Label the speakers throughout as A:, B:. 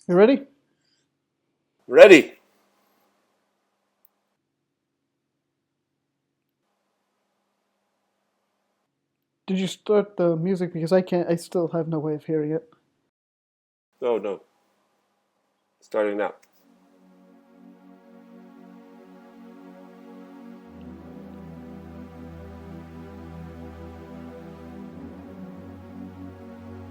A: You ready?
B: Ready.
A: Did you start the music? Because I can't. I still have no way of hearing it.
B: Oh no. Starting now.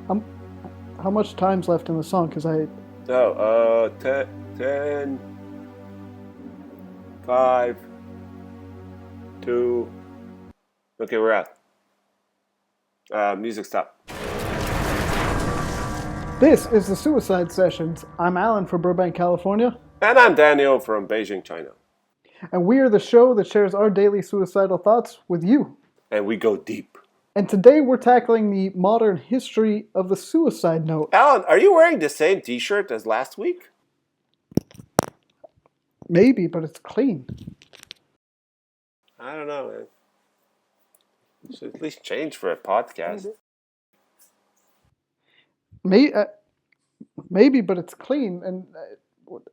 A: How, how much time's left in the song? Because I.
B: So, 10, 5, 2. Okay, we're out. Music stop.
A: This is the Suicide Sessions. I'm Alan from Burbank, California,
B: And I'm Daniel from Beijing, China.
A: and we are the show that shares our daily suicidal thoughts with you.
B: And we go deep.
A: And today we're tackling the modern history of the suicide note.
B: Alan, are you wearing the same t-shirt as last week?
A: Maybe, but it's clean.
B: I don't know, man. You should at least change for a podcast.
A: May, uh, Maybe, but it's clean. And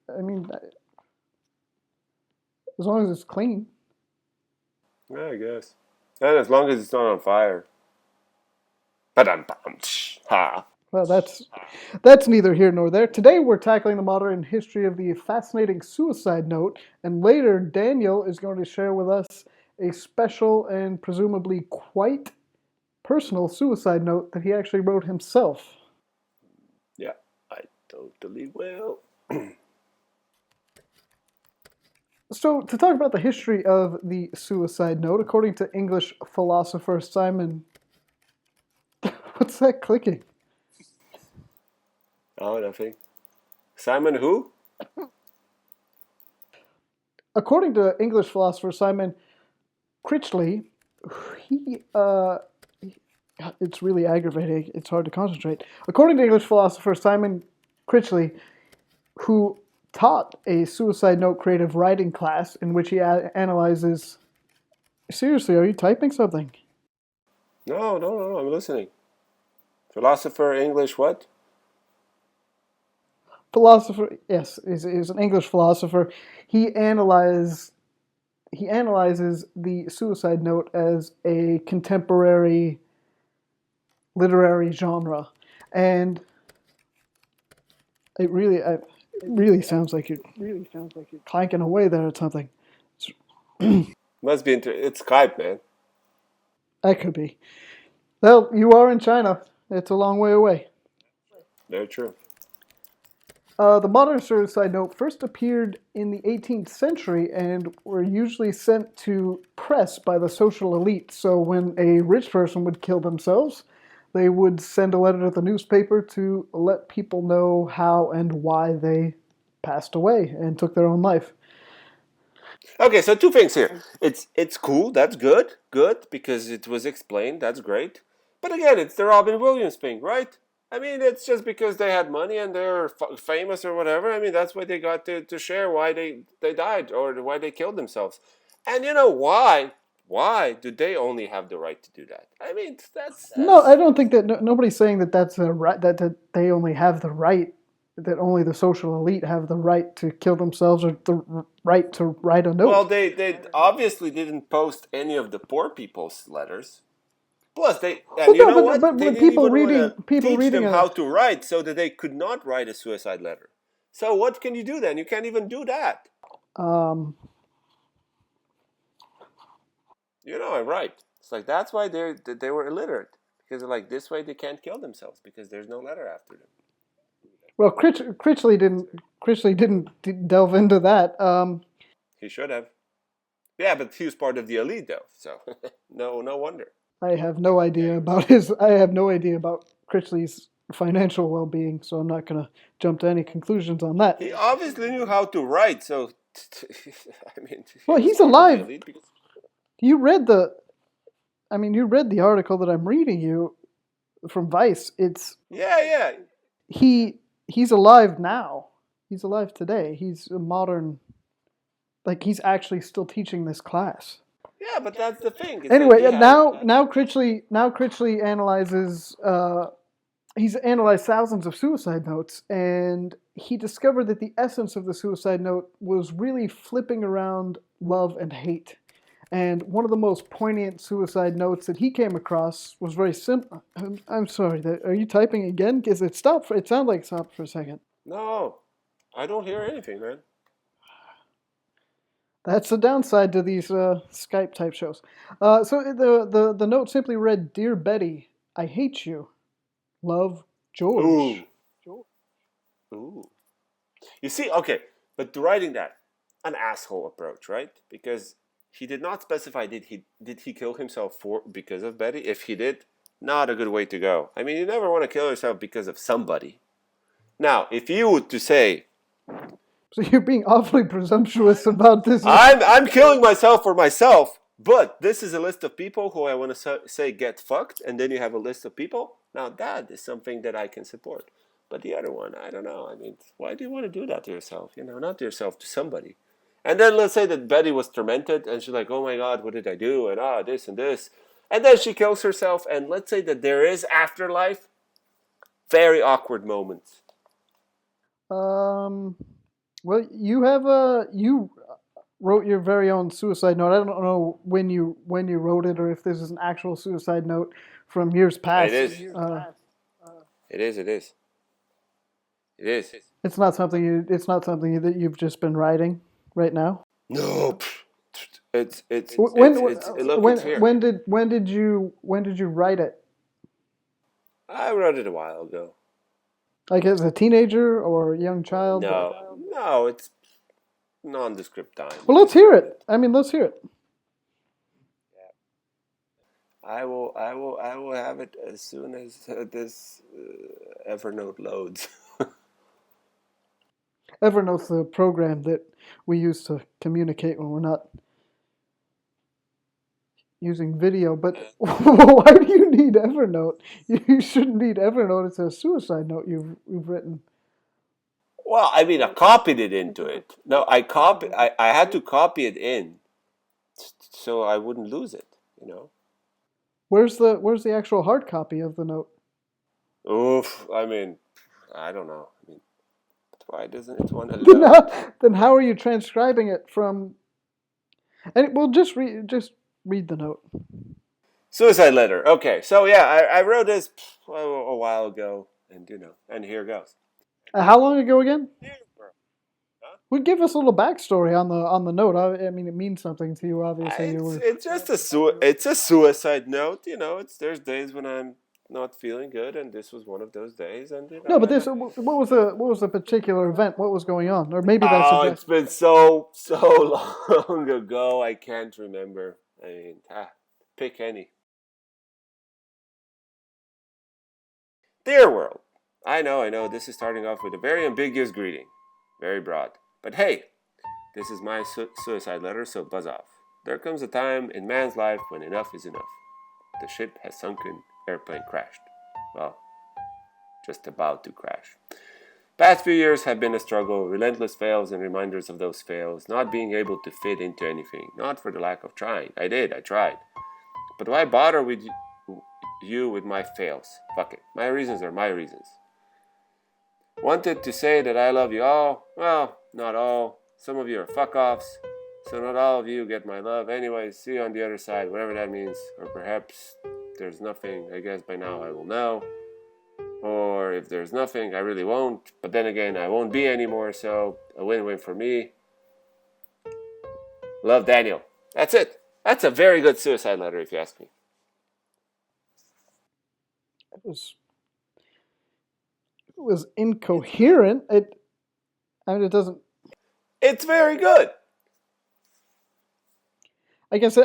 A: I mean, as long as it's clean.
B: Yeah, I guess. And as long as it's not on fire. Ba-dum, ha.
A: Well, that's neither here nor there. Today we're tackling the modern history of the fascinating suicide note, and later Daniel is going to share with us a special and presumably quite personal suicide note that he actually wrote himself.
B: Yeah, I totally will.
A: So, to talk about the history of the suicide note, according to English philosopher Simon. What's that clicking?
B: Oh, nothing. Simon who?
A: According to English philosopher Simon Critchley, he it's really aggravating. It's hard to concentrate. According to English philosopher Simon Critchley, who taught a suicide note creative writing class in which he analyzes. Seriously, are you typing something?
B: No, I'm listening. Philosopher, English, what?
A: Philosopher, yes, is an English philosopher. He analyzes the suicide note as a contemporary literary genre, and it really sounds like you're clanking away there at something.
B: Must be it's Skype, man.
A: That could be. Well, you are in China. It's a long way away.
B: Very true.
A: The modern suicide note first appeared in the 18th century and were usually sent to press by the social elite. So when a rich person would kill themselves, they would send a letter to the newspaper to let people know how and why they passed away and took their own life.
B: Okay, so two things here. It's cool. That's good because it was explained. That's great. But again, it's the Robin Williams thing, right? I mean, it's just because they had money and they're famous or whatever. I mean, that's why they got to share why they died or why they killed themselves. And you know why? Why do they only have the right to do that? I mean,
A: No, I
B: that's
A: don't think that nobody's saying that that's a right, that they only have the right, that only the social elite have the right to kill themselves or the right to write a
B: well,
A: note.
B: they obviously didn't post any of the poor people's letters. Plus, and
A: Well,
B: you
A: no,
B: know
A: but
B: what? They
A: but
B: didn't
A: people
B: even want
A: reading
B: to
A: people
B: teach
A: reading
B: them
A: a
B: how to write so that they could not write a suicide letter. So what can you do then? You can't even do that.
A: um,
B: You know, I'm right. It's like that's why they were illiterate because like this way they can't kill themselves because there's no letter after them.
A: well, Critchley didn't delve into that.
B: He should have. Yeah, but he was part of the elite though, so no wonder.
A: I have no idea about his. I have no idea about Critchley's financial well-being, so I'm not going to jump to any conclusions on that.
B: He obviously knew how to write, so I mean, he
A: Well,
B: was
A: he's
B: part of the
A: alive.
B: elite because
A: You read the. I mean, you read the article that I'm reading you from Vice. It's
B: yeah.
A: he. He's alive now. He's alive today. He's a modern. Like he's actually still teaching this class.
B: Yeah, but that's the thing. It's like
A: Anyway,
B: he had
A: now Critchley analyzes he's analyzed thousands of suicide notes, and he discovered that the essence of the suicide note was really flipping around love and hate. And one of the most poignant suicide notes that he came across was very simple. I'm sorry. Are you typing again? Because it stopped. It sounded like it stopped for a second.
B: No, I don't hear anything, man.
A: That's the downside to these Skype type shows. So the note simply read, "Dear Betty, I hate you. Love,
B: Ooh,
A: George."
B: ooh. You see, okay, but to writing that, an asshole approach, right? Because he did not specify did he kill himself for because of Betty. If he did, not a good way to go. I mean, you never want to kill yourself because of somebody. Now, if you were to say,
A: So you're being awfully presumptuous about this.
B: I'm killing myself for myself, but this is a list of people who I want to say get fucked, and then you have a list of people. Now that is something that I can support. But the other one, I don't know. I mean, why do you want to do that to yourself? You know, not to yourself, to somebody. And then let's say that Betty was tormented, and she's like, "Oh my God, what did I do?" And this and this, and then she kills herself. And let's say that there is afterlife. Very awkward moments.
A: Um, well, you wrote your very own suicide note. I don't know when you wrote it or if this is an actual suicide note from years
B: It
A: past.
B: is. It is. It is. It is.
A: It's not something that you've just been writing right now.
B: No, it's
A: When
B: look,
A: when
B: it's here.
A: when did you write it?
B: I wrote it a while ago.
A: Like as a teenager or a young child?
B: No, it's nondescript time.
A: Well, let's hear it. I mean, let's hear it.
B: I will have it as soon as this Evernote loads.
A: Evernote's the program that we use to communicate when we're not using video. But why do you need Evernote? You shouldn't need Evernote. It's a suicide note you've written.
B: Well, I mean, I copied it into it. No, I had to copy it in so I wouldn't lose it. You know.
A: Where's the actual hard copy of the note?
B: Oof. I mean, I don't know. I mean, why doesn't it want to
A: Then
B: load?
A: how are you transcribing it from? And well, just read the note.
B: Suicide letter. Okay, so yeah, I wrote this a while ago, and and here goes.
A: How long ago again? Well, give us a little backstory on the note. I mean, it means something to you. Obviously, you were.
B: It's just it's a suicide note. There's days when I'm not feeling good, and this was one of those days. And
A: No, but what was the particular event? What was going on? Or maybe that's
B: oh, it's been so long ago. I can't remember. I mean, pick any. Dear world, I know. This is starting off with a very ambiguous greeting, very broad. But hey, this is my suicide letter, so buzz off. There comes a time in man's life when enough is enough. The ship has sunken, airplane crashed. Well, just about to crash. Past few years have been a struggle, relentless fails and reminders of those fails, not being able to fit into anything, not for the lack of trying. I tried. But why bother with you with my fails? Fuck it. My reasons are my reasons. Wanted to say that I love you all? Well, not all. Some of you are fuck-offs, so not all of you get my love. Anyways, see you on the other side, whatever that means. Or perhaps there's nothing. I guess by now I will know. Or if there's nothing, I really won't. But then again, I won't be anymore, so a win-win for me. Love, Daniel. That's it. That's a very good suicide letter, if you ask me.
A: It was incoherent. I mean, it doesn't.
B: It's very good.
A: I guess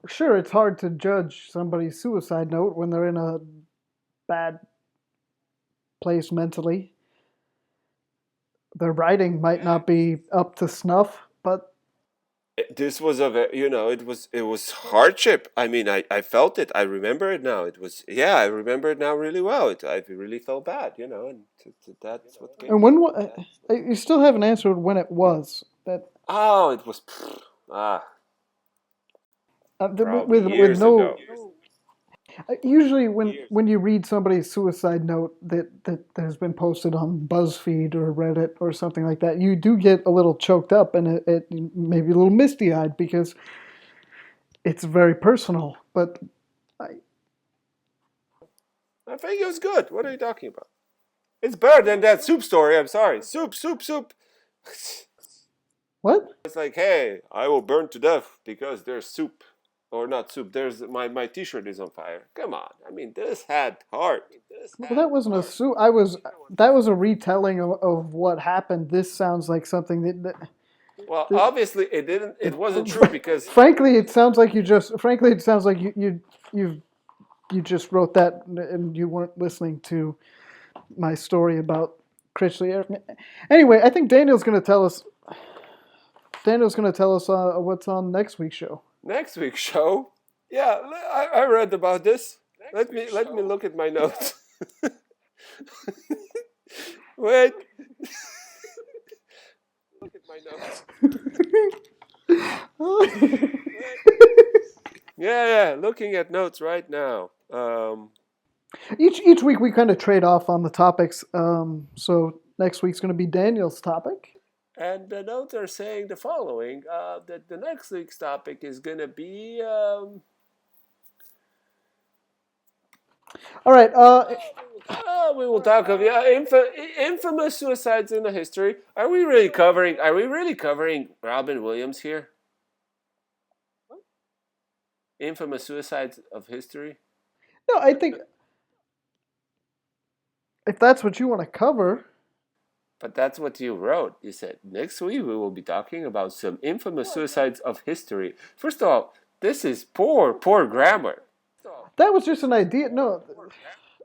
A: sure it's hard to judge somebody's suicide note when they're in a bad place mentally. Their writing might not be up to snuff, but
B: This was it was hardship. I mean, I felt it. I remember it now. I remember it now really well. I really felt bad, and that's what came.
A: and you still haven't answered when it was that
B: Oh, it was
A: with
B: probably
A: with
B: years
A: no
B: ago.
A: Usually, when you read somebody's suicide note that has been posted on BuzzFeed or Reddit or something like that, you do get a little choked up and it maybe a little misty eyed because it's very personal. But I,
B: I think it was good. What are you talking about? It's better than that soup story. I'm sorry. Soup, soup, soup.
A: what?
B: It's like, hey, I will burn to death because there's soup. Or not soup. There's my T-shirt is on fire. Come on. I mean, this had heart.
A: Well, that wasn't a that was a retelling of what happened. This sounds like something that
B: Well, obviously it didn't. It wasn't true because
A: frankly, it sounds like you just wrote that and you weren't listening to my story about Critchley. Anyway, I think Daniel's going to tell us. Daniel's going to tell us what's on next week's show.
B: next week's show. Yeah, I read about this. Let me look at my notes. Wait. Look at my notes. Yeah. Looking at notes right now.
A: Each week we kind of trade off on the topics. So next week's going to be Daniel's topic.
B: And the notes are saying the following: that the next week's topic is going to be.
A: All right.
B: We will talk of infamous suicides in the history. Are we really covering Robin Williams here? Infamous suicides of history.
A: No, I think if that's what you want to cover.
B: But that's what you wrote. You said, next week we will be talking about some infamous suicides of history. First of all, this is poor grammar.
A: That was just an idea. No,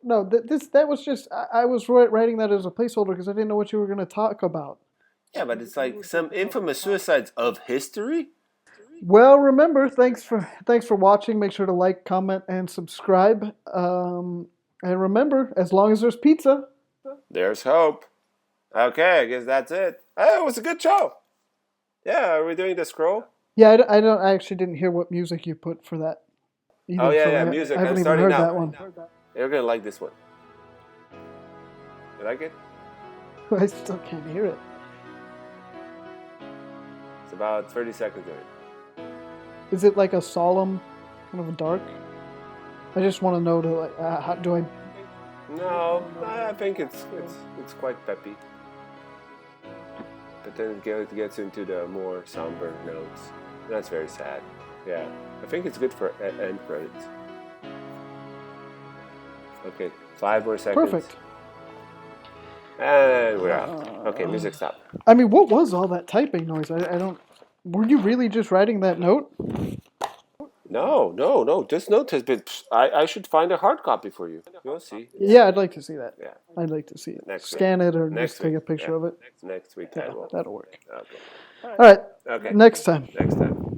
A: that was just, I was writing that as a placeholder because I didn't know what you were going to talk about.
B: Yeah, but it's like some infamous suicides of history?
A: Well, remember, thanks for watching. Make sure to like, comment, and subscribe. And remember, as long as there's pizza,
B: there's hope. Okay, I guess that's it. It was a good show. Yeah, are we doing the scroll?
A: Yeah, I actually didn't hear what music you put for that either.
B: Oh, yeah, music.
A: I haven't
B: I'm
A: even
B: starting
A: heard
B: now.
A: that one.
B: You're going to like this one. You like it?
A: I still can't hear it.
B: It's about 30 seconds of it.
A: Is it like a solemn, kind of a dark? I just want to know how do I...
B: No, I think it's quite peppy. But then it gets into the more somber notes. That's very sad. Yeah, I think it's good for end credits. Okay, 5 more seconds.
A: Perfect.
B: And we're out. Okay, music stop.
A: I mean, what was all that typing noise? I don't... Were you really just writing that note?
B: No. This note has been... I should find a hard copy for you. You'll see.
A: Yeah, I'd like to see that.
B: Yeah.
A: I'd like to see it.
B: Scan
A: it or just take a picture of it.
B: Next week,
A: Yeah, that'll work.
B: Okay.
A: All right.
B: Okay.
A: Next time.
B: Next time.